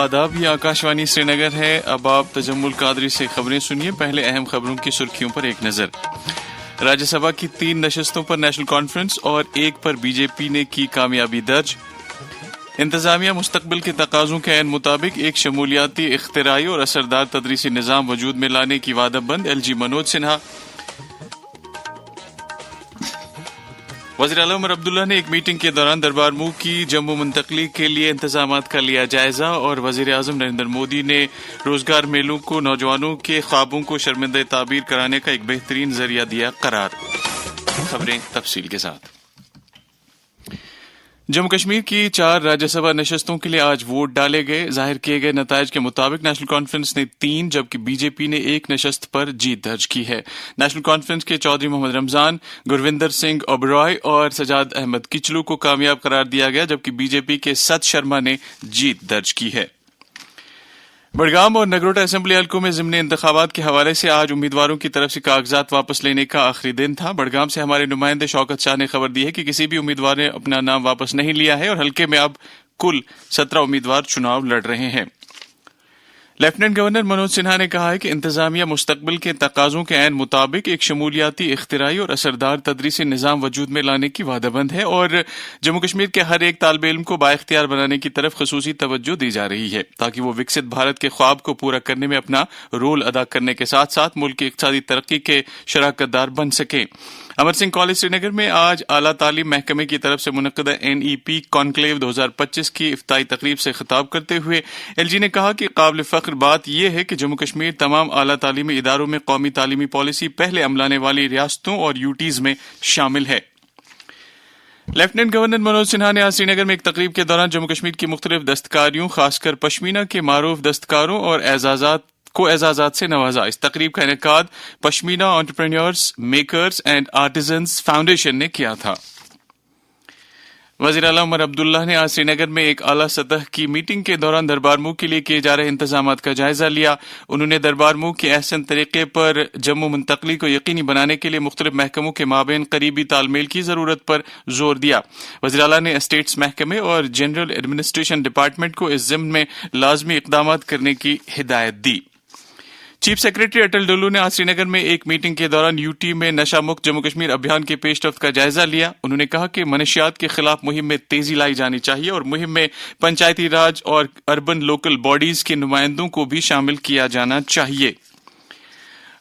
आदाब, ये आकाशवाणी श्रीनगर है। अब आप तजम्मुल कादरी से खबरें सुनिए। पहले अहम खबरों की सुर्खियों पर एक नजर। राज्यसभा की 3 नशस्तों पर नेशनल कॉन्फ्रेंस और 1 पर बीजेपी ने की कामयाबी दर्ज। इंतजामिया मुस्तकबिल के तकाज़ों के ऐन मुताबिक एक शमूलियाती, इख्तिराई और असरदार तदरीसी निज़ाम वजूद में लाने की वादाबंद। LG मनोज सिन्हा। वज़ीर आला उमर अब्दुल्ला ने एक मीटिंग के दौरान दरबार मूव की जम्मू मुंतकली के लिए इंतजामात का लिया जायजा। और वज़ीर आज़म नरेंद्र मोदी ने रोजगार मेलों को नौजवानों के ख्वाबों को शर्मिंदा ताबीर कराने का एक बेहतरीन जरिया दिया करार। खबरें तफसील के साथ। जम्मू कश्मीर की 4 राज्यसभा नशस्तों के लिए आज वोट डाले गए। जाहिर किए गए नताइज के मुताबिक नेशनल कॉन्फ्रेंस ने 3 जबकि बीजेपी ने 1 नशस्त पर जीत दर्ज की है। नेशनल कॉन्फ्रेंस के चौधरी मोहम्मद रमजान, गुरविंदर सिंह ओबरॉय और सजाद अहमद किचलू को कामयाब करार दिया गया, जबकि बीजेपी के सत शर्मा ने जीत दर्ज की है। बड़गाम और नगरोटा असेंबली हलकों में ज़िमनी इंतखाबात के हवाले से आज उम्मीदवारों की तरफ से कागजात वापस लेने का आखिरी दिन था। बड़गाम से हमारे नुमाइंदे शौकत शाह ने खबर दी है कि किसी भी उम्मीदवार ने अपना नाम वापस नहीं लिया है और हलके में अब कुल 17 उम्मीदवार चुनाव लड़ रहे हैं। लेफ्टिनेंट गवर्नर मनोज सिन्हा ने कहा है कि इंतजामिया मुस्तकबिल के तकाज़ों के ऐन मुताबिक एक शमूलियाती, इख्तिराई और असरदार तदरीसी निज़ाम वजूद में लाने की वादाबंद है और जम्मू कश्मीर के हर एक तालिब इल्म को बाइख्तियार बनाने की तरफ खसूसी तवज्जो दी जा रही है ताकि वो विकसित भारत के ख्वाब को पूरा करने में अपना रोल अदा करने के साथ साथ मुल्क की इक़्तिसादी तरक्की के शराकतदार बन सकें। अमर सिंह कॉलेज श्रीनगर में आज आला तालीम महकमे की तरफ से मुनक़दा NEP कॉन्क्लेव 2025 की इफ्ताही तकरीब से खिताब करते हुए LG ने कहा कि काबिल फ़ख्र बात यह है कि जम्मू कश्मीर तमाम आला तालीमी इदारों में कौमी तालीमी पॉलिसी पहले अमलाने वाली रियासतों और UTs में शामिल है। लेफ्टिनेंट गवर्नर मनोज सिन्हा ने आज श्रीनगर में एक तकरीब के दौरान जम्मू कश्मीर की मुख्तलिफ दस्तकारियों, खासकर पश्मीना के मारूफ दस्तकारों और एजाजात से नवाजा। इस तकरीब का इनेकाद pashmina entrepreneurs, makers and artisans foundation ने किया था। वज़ीर आला उमर अब्दुल्ला ने आज श्रीनगर में एक आला सतह की मीटिंग के दौरान दरबार मूव के लिए किए जा रहे इंतजामात का जायजा लिया। उन्होंने दरबार मूव के अहसन तरीके पर जम्मू मुंतकली को यकीनी बनाने के लिए मुख्तलिफ महकमों के माबेन करीबी तालमेल की जरूरत पर जोर दिया। वज़ीर आला ने एस्टेट्स महकमे और जनरल एडमिनिस्ट्रेशन डिपार्टमेंट को इस ज़िम्न में लाजमी इक़दामात करने की हिदायत दी। चीफ सेक्रेटरी अटल डुल्लू ने आज श्रीनगर में एक मीटिंग के दौरान UT में नशा मुक्त जम्मू कश्मीर अभियान के पेशरफ्त का जायजा लिया। उन्होंने कहा कि मनशियात के खिलाफ मुहिम में तेजी लाई जानी चाहिए और मुहिम में पंचायती राज और अर्बन लोकल बॉडीज के नुमाइंदों को भी शामिल किया जाना चाहिए।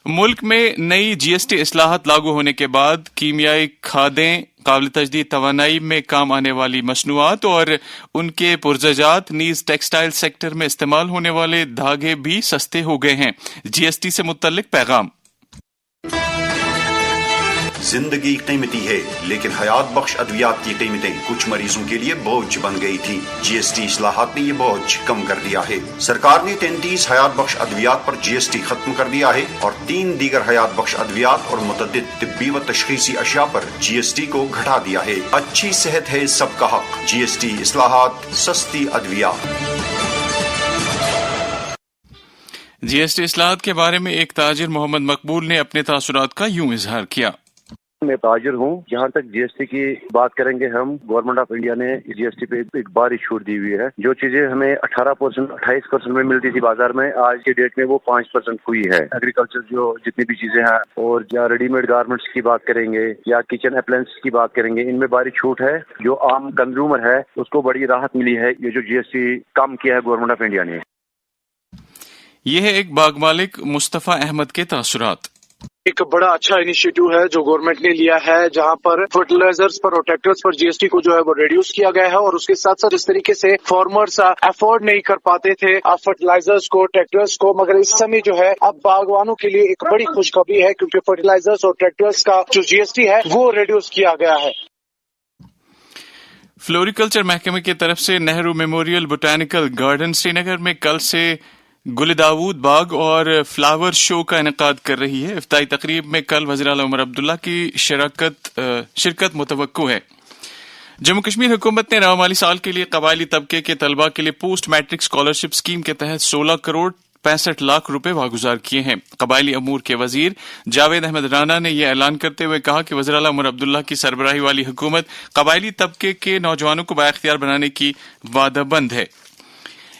मुल्क में नई GST इस्लाहत लागू होने के बाद कीमियाई खादें, काबिल तजदीद तवानाई में काम आने वाली मसनूआत और उनके पुरज़ात नीज़ टेक्सटाइल सेक्टर में इस्तेमाल होने वाले धागे भी सस्ते हो गए हैं। GST से मुत्तल्लिक पैगाम। जिंदगी कीमती है, लेकिन हयात बख्श अद्वियात की कीमतें कुछ मरीजों के लिए बोझ बन गई थी। GST इस्लाहात ने ये बोझ कम कर दिया है। सरकार ने 33 हयात बख्श अद्वियात पर GST खत्म कर दिया है और 3 दीगर हयात बख्श अद्वियात और मुतअद्दिद तिब्बी व तशखीसी अशिया पर GST को घटा दिया है। अच्छी सेहत है सबका हक। GST इस्लाहात, सस्ती अद्वियात। GST इस्लाहात के बारे में एक ताजिर मोहम्मद मकबूल ने अपने तासुरात का यूं इजहार किया। मैं ताजिर हूँ। जहाँ तक GST की बात करेंगे हम, गवर्नमेंट ऑफ इंडिया ने GST पे एक बारी छूट दी हुई है। जो चीजें हमें 18%, 28% में मिलती थी बाजार में, आज के डेट में वो 5% हुई है। एग्रीकल्चर जो जितनी भी चीजें हैं और या रेडीमेड गारमेंट्स की बात करेंगे या किचन अप्लायंस की बात करेंगे, इनमें बारी छूट है। जो आम कंज्यूमर है उसको बड़ी राहत मिली है। ये जो GST कम किया है गवर्नमेंट ऑफ इंडिया ने। यह है एक बाग मालिक मुस्तफा अहमद के तासुरात। एक बड़ा अच्छा इनिशिएटिव है जो गवर्नमेंट ने लिया है, जहां पर फर्टिलाइजर्स पर और ट्रैक्टर्स पर GST को जो है वो रिड्यूस किया गया है और उसके साथ साथ जिस तरीके से फार्मर्स अफोर्ड नहीं कर पाते थे फर्टिलाइजर्स को, ट्रैक्टर्स को, मगर इस समय जो है अब बागवानों के लिए एक बड़ी खुशखबरी है क्योंकि फर्टिलाइजर्स और ट्रैक्टर्स का जो GST है वो रिड्यूस किया गया है। फ्लोरिकल्चर महकमे की तरफ से Nehru memorial botanical garden Srinagar में कल से गुल दाऊद बाग और फ्लावर शो का इनेकाद कर रही है। इफ्ताही तकरीब में कल वज़ीर आला उमर अब्दुल्ला की शिरकत मुतवक्को है। जम्मू कश्मीर हुकूमत ने रवा माली साल के लिए कबायली तबके के तलबा के लिए पोस्ट मैट्रिक स्कॉलरशिप स्कीम के तहत 16 करोड़ 65 लाख रुपए वागुजार किए हैं। कबायली अमूर के वजीर जावेद अहमद राना ने यह ऐलान करते हुए कहा कि वज़ीर आला उमर अब्दुल्ला की सरबराही वाली हुकूमत कबायली तबके के नौजवानों को बाइख्तियार बनाने की वादाबंद है।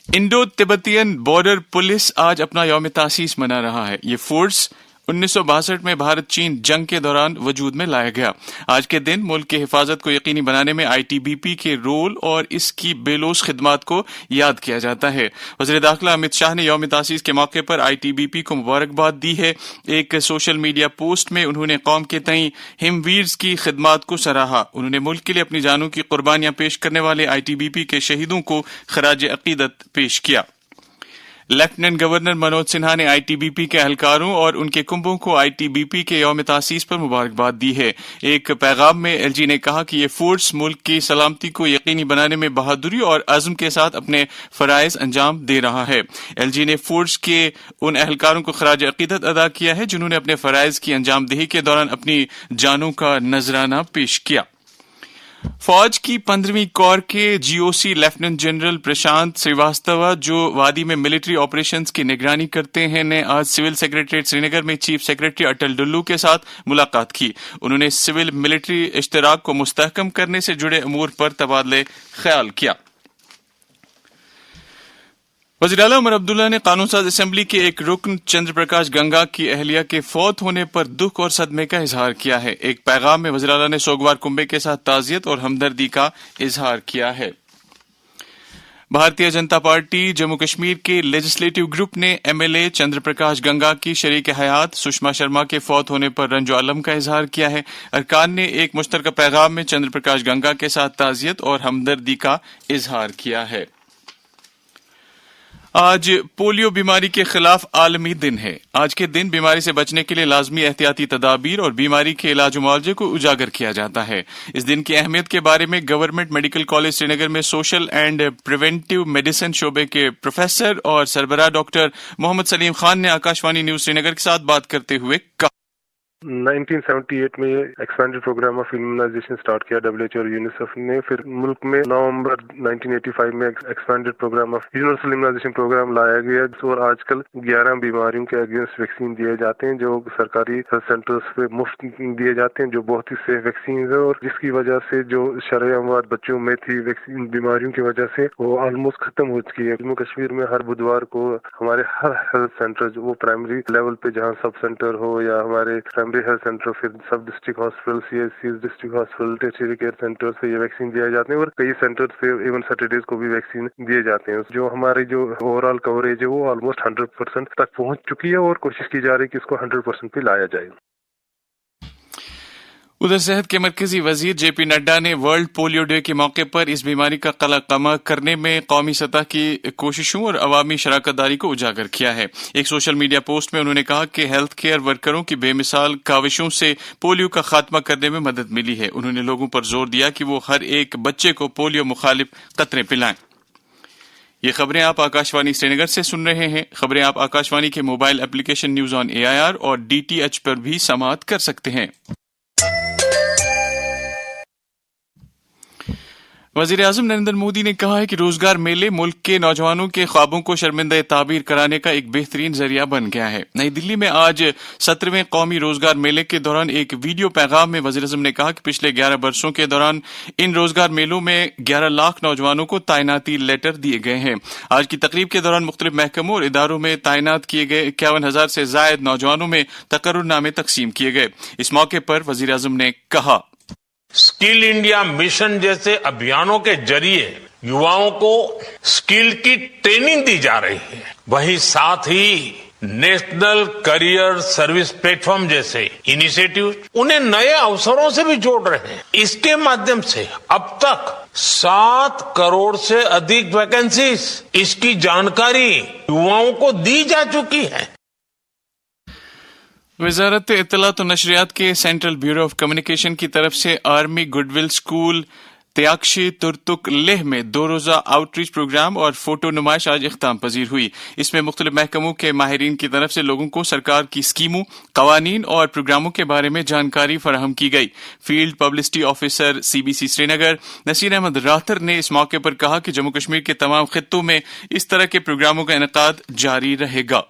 इंडो तिब्बतियन बॉर्डर पुलिस आज अपना यौम तासीस मना रहा है। ये फोर्स 1962 में भारत चीन जंग के दौरान वजूद में लाया गया। आज के दिन मुल्क की हिफाजत को यकीनी बनाने में ITBP के रोल और इसकी बेलोस खिदमात को याद किया जाता है। वज़ीर दाखिला अमित शाह ने यौम तासीस के मौके पर ITBP को मुबारकबाद दी है। एक सोशल मीडिया पोस्ट में उन्होंने कौम के तई हिमवीर्स की खिदमात को सराहा। उन्होंने मुल्क के लिए अपनी जानों की कुर्बानियां पेश करने वाले ITBP के शहीदों को खराज अकीदत पेश किया। लेफ्टिनेंट गवर्नर मनोज सिन्हा ने ITBP के एहलकारों और उनके कुंभों को ITBP के यौम तासीस पर मुबारकबाद दी है। एक पैगाम में LG ने कहा कि ये फोर्स मुल्क की सलामती को यकीनी बनाने में बहादुरी और अज़्म के साथ अपने फराइज अंजाम दे रहा है। LG ने फोर्स के उन एहलकारों को खराज अकीदत अदा किया है जिन्होंने अपने फराइज की अंजामदही के दौरान अपनी जानों का नजराना पेश किया। फौज की 15वीं कोर के GOC लेफ्टिनेंट जनरल प्रशांत श्रीवास्तव, जो वादी में मिलिट्री ऑपरेशंस की निगरानी करते हैं, ने आज सिविल सेक्रेटरीट श्रीनगर में चीफ सेक्रेटरी अटल डुल्लू के साथ मुलाकात की। उन्होंने सिविल मिलिट्री इश्तराक को मुस्तहकम करने से जुड़े अमूर पर तबादले ख्याल किया। वज़ीर आला उमर अब्दुल्ला ने कानून साज असेंबली के एक रुकन चंद्र प्रकाश गंगा की अहलिया के फौत होने पर दुख और सदमे का इजहार किया है। एक पैगाम में वज़ीर आला ने सोगवार कुंबे के साथ ताज़ियत और हमदर्दी का इजहार किया है। भारतीय जनता पार्टी जम्मू कश्मीर के लेजिस्लेटिव ग्रुप ने MLA चंद्र प्रकाश गंगा की शरीक हयात सुषमा शर्मा के फौत होने पर रंजो अलम का इजहार किया है। अरकान ने एक मुश्तरका पैगाम में चंद्र प्रकाश गंगा के साथ ताज़ियत और हमदर्दी का इजहार किया है। आज पोलियो बीमारी के खिलाफ आलमी दिन है। आज के दिन बीमारी से बचने के लिए लाजमी एहतियाती तदाबीर और बीमारी के इलाज मुआवजे को उजागर किया जाता है। इस दिन की अहमियत के बारे में गवर्नमेंट मेडिकल कॉलेज श्रीनगर में सोशल एंड प्रिवेंटिव मेडिसिन शोबे के प्रोफेसर और सरबराह डॉक्टर मोहम्मद सलीम खान ने आकाशवाणी न्यूज श्रीनगर के साथ बात करते हुए कहा, 1978 में expanded programme of immunisation start किया WHO और यूनिसेफ ने। फिर मुल्क में नवंबर 1985 में expanded programme of universal immunisation programme लाया गया और आजकल 11 बीमारियों के अगेंस्ट वैक्सीन दिए जाते हैं जो सरकारी हेल्थ सेंटर्स पे मुफ्त दिए जाते हैं, जो बहुत ही सेफ वैक्सीन है और जिसकी वजह से जो शरह अमवात बच्चों में थी वैक्सीन बीमारियों की वजह से वो ऑलमोस्ट खत्म हो चुकी है। जम्मू कश्मीर में हर बुधवार को हमारे हर हेल्थ सेंटर जो वो प्राइमरी लेवल पे जहाँ सब सेंटर हो या हमारे हेल्थ सेंटर, फिर सब district hospital, CHC district hospital, territory care centre से ये वैक्सीन दिए जाते हैं और कई सेंटर से इवन सैटरडेज को भी वैक्सीन दिए जाते हैं। जो हमारी जो ओवरऑल कवरेज है वो ऑलमोस्ट 100% तक पहुंच चुकी है और कोशिश की जा रही है कि इसको 100% पे लाया जाए। उधर सेहत के मरकजी वजीर JP नड्डा ने वर्ल्ड पोलियो डे के मौके पर इस बीमारी का कमा करने में कौमी सतह की कोशिशों और अवामी शराकतदारी को उजागर किया है। एक सोशल मीडिया पोस्ट में उन्होंने कहा कि हेल्थ केयर वर्करों की बेमिसाल काविशों से पोलियो का खात्मा करने में मदद मिली है। उन्होंने लोगों पर जोर दिया कि वो हर एक बच्चे को पोलियो मुखालिफ कतरे पिलाएं। ये खबरें आप आकाशवाणी श्रीनगर से सुन रहे हैं। खबरें आप आकाशवाणी के mobile application news on AIR और DTH पर भी समाअत कर सकते हैं। वज़ीर आज़म नरेंद्र मोदी ने कहा है कि रोजगार मेले मुल्क के नौजवानों के ख्वाबों को शर्मिंदा ताबीर कराने का एक बेहतरीन जरिया बन गया है। नई दिल्ली में आज 17वें कौमी रोजगार मेले के दौरान एक वीडियो पैगाम में वज़ीर आज़म ने कहा कि पिछले 11 वर्षों के दौरान इन रोजगार मेलों में 11 लाख नौजवानों को तैनाती लेटर दिए गए हैं। आज की तकरीब के दौरान मुख्तलिफ महकमों और इदारों में तैनात किए गए 51,000 से जायद नौजवानों में तकर्रुरनामे तकसीम किए गए। इस मौके पर वज़ीर आज़म ने कहा, स्किल इंडिया मिशन जैसे अभियानों के जरिए युवाओं को स्किल की ट्रेनिंग दी जा रही है। वहीं साथ ही नेशनल करियर सर्विस प्लेटफॉर्म जैसे इनिशिएटिव उन्हें नए अवसरों से भी जोड़ रहे हैं। इसके माध्यम से अब तक 7 करोड़ से अधिक वैकेंसीज इसकी जानकारी युवाओं को दी जा चुकी है। वजारत इत्तलात और नशरियात के सेंट्रल ब्यूरो ऑफ कम्युनिकेशन की तरफ से army goodwill school Tyakshi Turtuk Leh में 2 रोजा आउटरीच प्रोग्राम और फोटो नुमाइश आज इख्ताम पजीर हुई। इसमें मुख्तलिफ महकमों के माहिरीन की तरफ से लोगों को सरकार की स्कीमों, कवानीन और प्रोग्रामों के बारे में जानकारी फराहम की गई। Field publicity officer CBC Srinagar Nasir Ahmad Rather ने इस मौके पर कहा कि जम्मू कश्मीर के तमाम खित्तों में इस तरह के प्रोग्रामों का इनेकाद जारी रहेगा।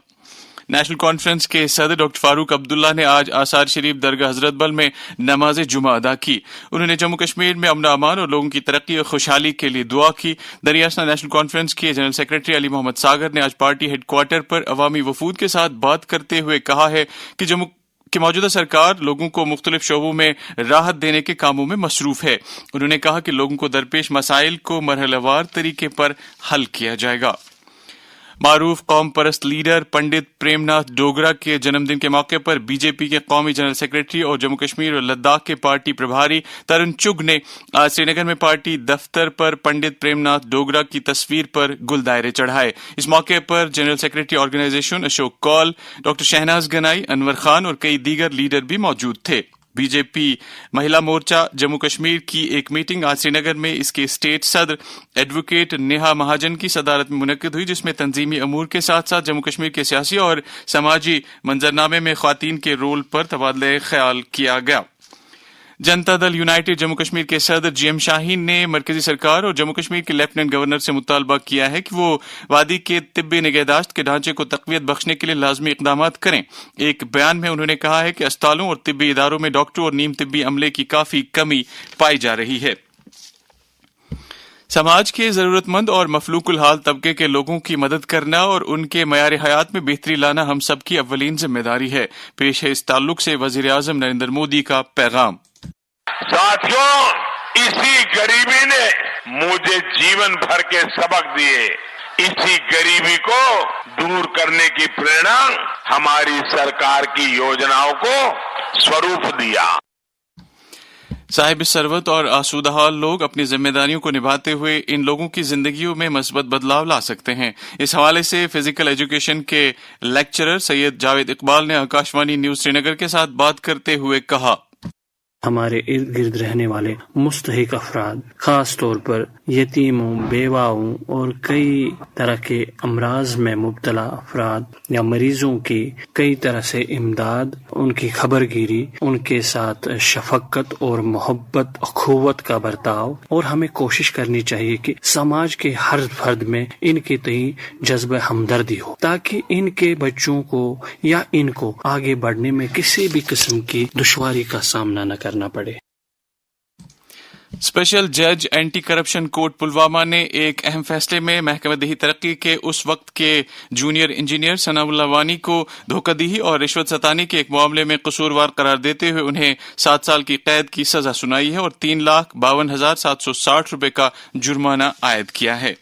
نیشنل کانفرنس کے صدر ڈاکٹر فاروق عبداللہ نے آج آثار شریف درگاہ حضرت بل میں نماز جمعہ ادا کی. انہوں نے جموں کشمیر میں امن و امان اور لوگوں کی ترقی اور خوشحالی کے لیے دعا کی. دریاسنا نیشنل کانفرنس کے جنرل سیکرٹری علی محمد ساگر نے آج پارٹی ہیڈ کوارٹر پر عوامی وفود کے ساتھ بات کرتے ہوئے کہا ہے کہ جموں کہ موجودہ سرکار لوگوں کو مختلف شعبوں میں راحت دینے کے کاموں میں مصروف ہے. انہوں نے کہا کہ لوگوں کو درپیش مسائل کو مرحلہ وار طریقے پر حل کیا جائے گا. معروف قوم پرست لیڈر پنڈت پریم ناتھ ڈوگرا کے جنم دن کے موقع پر بی جے پی کے قومی جنرل سیکرٹری اور جموں کشمیر اور لداخ کے پارٹی پربھاری ترن چگ نے آج سری نگر میں پارٹی دفتر پر پنڈت پریم ناتھ ڈوگرا کی تصویر پر گل دائرے چڑھائے. اس موقع پر جنرل سیکرٹری آرگنائزیشن اشوک کول، ڈاکٹر شہناز گنائی، انور خان اور کئی دیگر لیڈر بھی موجود تھے. بی جے پی مہیلا مورچہ جموں کشمیر کی ایک میٹنگ آج سری نگر میں اس کے اسٹیٹ صدر ایڈوکیٹ نیہا مہاجن کی صدارت میں منعقد ہوئی، جس میں تنظیمی امور کے ساتھ ساتھ جموں کشمیر کے سیاسی اور سماجی منظرنامے میں خواتین کے رول پر تبادلہ خیال کیا گیا. جنتا دل یونائٹڈ جموں کشمیر کے صدر جی ایم شاہین نے مرکزی سرکار اور جموں کشمیر کے لیفٹیننٹ گورنر سے مطالبہ کیا ہے کہ وہ وادی کے طبی نگہداشت کے ڈھانچے کو تقویت بخشنے کے لیے لازمی اقدامات کریں. ایک بیان میں انہوں نے کہا ہے کہ اسپتالوں اور طبی اداروں میں ڈاکٹروں اور نیم طبی عملے کی کافی کمی پائی جا رہی ہے. سماج کے ضرورت مند اور مفلوق الحال طبقے کے لوگوں کی مدد کرنا اور ان کے معیار حیات میں بہتری لانا ہم سب کی اولین ذمہ داری ہے. پیش ہے اس تعلق سے وزیر اعظم نریندر مودی کا پیغام. ساتھیوں، اسی غریبی نے مجھے جیون بھر کے سبق دیے. اسی غریبی کو دور کرنے کی پریرنا ہماری سرکار کی یوجناؤں کو سوروپ دیا. صاحب ثروت اور آسودہ حال لوگ اپنی ذمہ داریوں کو نبھاتے ہوئے ان لوگوں کی زندگیوں میں مثبت بدلاؤ لا سکتے ہیں. اس حوالے سے فزیکل ایجوکیشن کے لیکچرر سید جاوید اقبال نے آکاشوانی نیوز سری نگر کے ساتھ بات کرتے ہوئے کہا، ہمارے ارد گرد رہنے والے مستحق افراد، خاص طور پر یتیموں، بیواؤں اور کئی طرح کے امراض میں مبتلا افراد یا مریضوں کی کئی طرح سے امداد، ان کی خبر گیری، ان کے ساتھ شفقت اور محبت، اخوت کا برتاؤ، اور ہمیں کوشش کرنی چاہیے کہ سماج کے ہر فرد میں ان کے تئیں جذبہ ہمدردی ہو، تاکہ ان کے بچوں کو یا ان کو آگے بڑھنے میں کسی بھی قسم کی دشواری کا سامنا نہ کرنا پڑے. اسپیشل جج اینٹی کرپشن کورٹ پلوامہ نے ایک اہم فیصلے میں محکمہ دیہی ترقی کے اس وقت کے جونیئر انجینئر ثناء اللہ وانی کو دھوکہ دہی اور رشوت ستانی کے ایک معاملے میں قصوروار قرار دیتے ہوئے انہیں 7 سال کی قید کی سزا سنائی ہے اور 3,52,760 روپے کا جرمانہ عائد کیا ہے.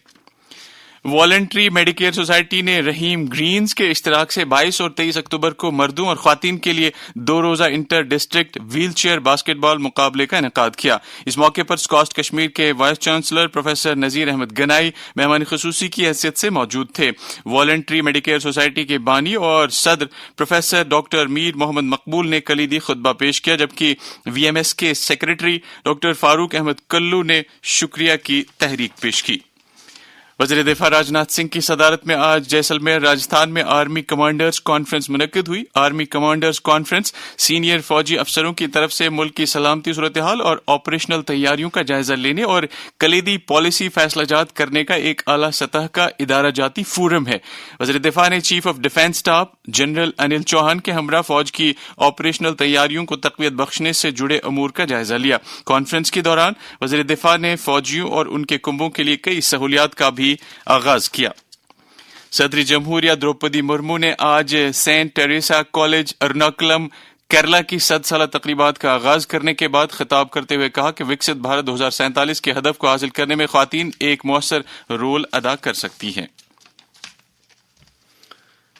والنٹری میڈیکیئر سوسائٹی نے رحیم گرینز کے اشتراک سے 22 اور 23 اکتوبر کو مردوں اور خواتین کے لیے 2 روزہ inter district wheelchair basketball مقابلے کا انعقاد کیا. اس موقع پر اسکاسٹ کشمیر کے vice chancellor professor Nazir Ahmad Ganai مہمان خصوصی کی حیثیت سے موجود تھے. والنٹری میڈیکیئر سوسائٹی کے بانی اور صدر پروفیسر ڈاکٹر میر محمد مقبول نے کلیدی خطبہ پیش کیا، جبکہ وی ایم ایس کے سیکرٹری ڈاکٹر فاروق احمد کلو نے شکریہ کی تحریک پیش کی. وزیر دفاع راجناتھ سنگھ کی صدارت میں آج جیسلمیر راجستھان میں آرمی کمانڈرز کانفرنس منعقد ہوئی. آرمی کمانڈرز کانفرنس سینئر فوجی افسروں کی طرف سے ملک کی سلامتی صورتحال اور آپریشنل تیاریوں کا جائزہ لینے اور کلیدی پالیسی فیصلہ جات کرنے کا ایک اعلیٰ سطح کا ادارہ جاتی فورم ہے. وزیر دفاع نے chief of defence staff general Anil Chauhan کے ہمراہ فوج کی آپریشنل تیاریوں کو تقویت بخشنے سے جڑے امور کا جائزہ لیا. کانفرنس کے دوران وزیر دفاع نے فوجیوں اور ان کے کنبوں کے لیے کئی سہولیات کا بھی آغاز کیا. صدر جمہوریہ دروپدی مرمو نے آج سینٹ ٹیریسا کالج ارناکولم کیرلا کی 100 سالہ تقریبات کا آغاز کرنے کے بعد خطاب کرتے ہوئے کہا کہ وکست بھارت 2047 کے ہدف کو حاصل کرنے میں خواتین ایک مؤثر رول ادا کر سکتی ہیں.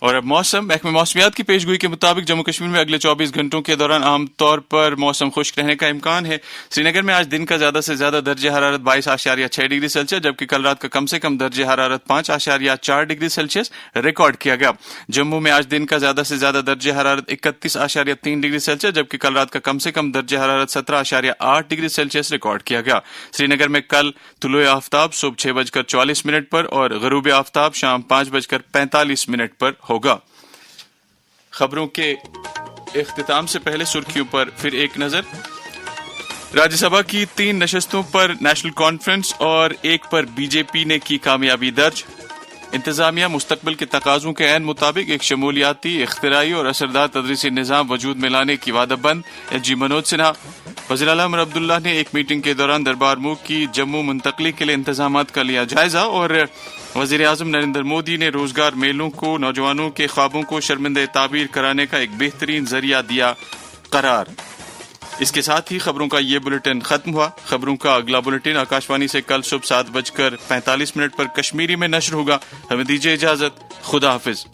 اور اب موسم. محکمہ موسمیات کی پیشگوئی کے مطابق جموں کشمیر میں اگلے 24 گھنٹوں کے دوران عام طور پر موسم خشک رہنے کا امکان ہے. سری نگر میں آج دن کا زیادہ سے زیادہ درجہ حرارت 22.6 ڈگری سیلسیس جبکہ کل رات کا کم سے کم درجہ حرارت 5.4 ڈگری سیلسیس ریکارڈ کیا گیا. جموں میں آج دن کا زیادہ سے زیادہ درجہ حرارت 31.3 ڈگری سیلسیس جبکہ کل رات کا کم سے کم درجہ حرارت 17.8 ڈگری سیلسیس ریکارڈ کیا گیا. سری نگر میں کل طلوع آفتاب صبح 6:44 پر اور غروب آفتاب شام 5:45 پر ہوگا. خبروں کے اختتام سے پہلے سرخیوں پر پھر ایک نظر. راجیہ سبھا کی 3 نشستوں پر نیشنل کانفرنس اور 1 پر بی جے پی نے کی کامیابی درج. انتظامیہ مستقبل کے تقاضوں کے عین مطابق ایک شمولیاتی، اختراعی اور اثردار تدریسی نظام وجود میں لانے کی وعدہ بند ایل جی منوج سنہا۔ وزیر اعلیٰ عمر عبداللہ نے ایک میٹنگ کے دوران دربار موک کی جموں منتقلی کے لیے انتظامات کا لیا جائزہ، اور وزیر اعظم نریندر مودی نے روزگار میلوں کو نوجوانوں کے خوابوں کو شرمندہ تعبیر کرانے کا ایک بہترین ذریعہ دیا قرار۔ اس کے ساتھ ہی خبروں کا یہ بلیٹن ختم ہوا۔ خبروں کا اگلا بلیٹن آکاشوانی سے کل صبح 7:45 پر کشمیری میں نشر ہوگا۔ ہمیں دیجیے اجازت، خدا حافظ۔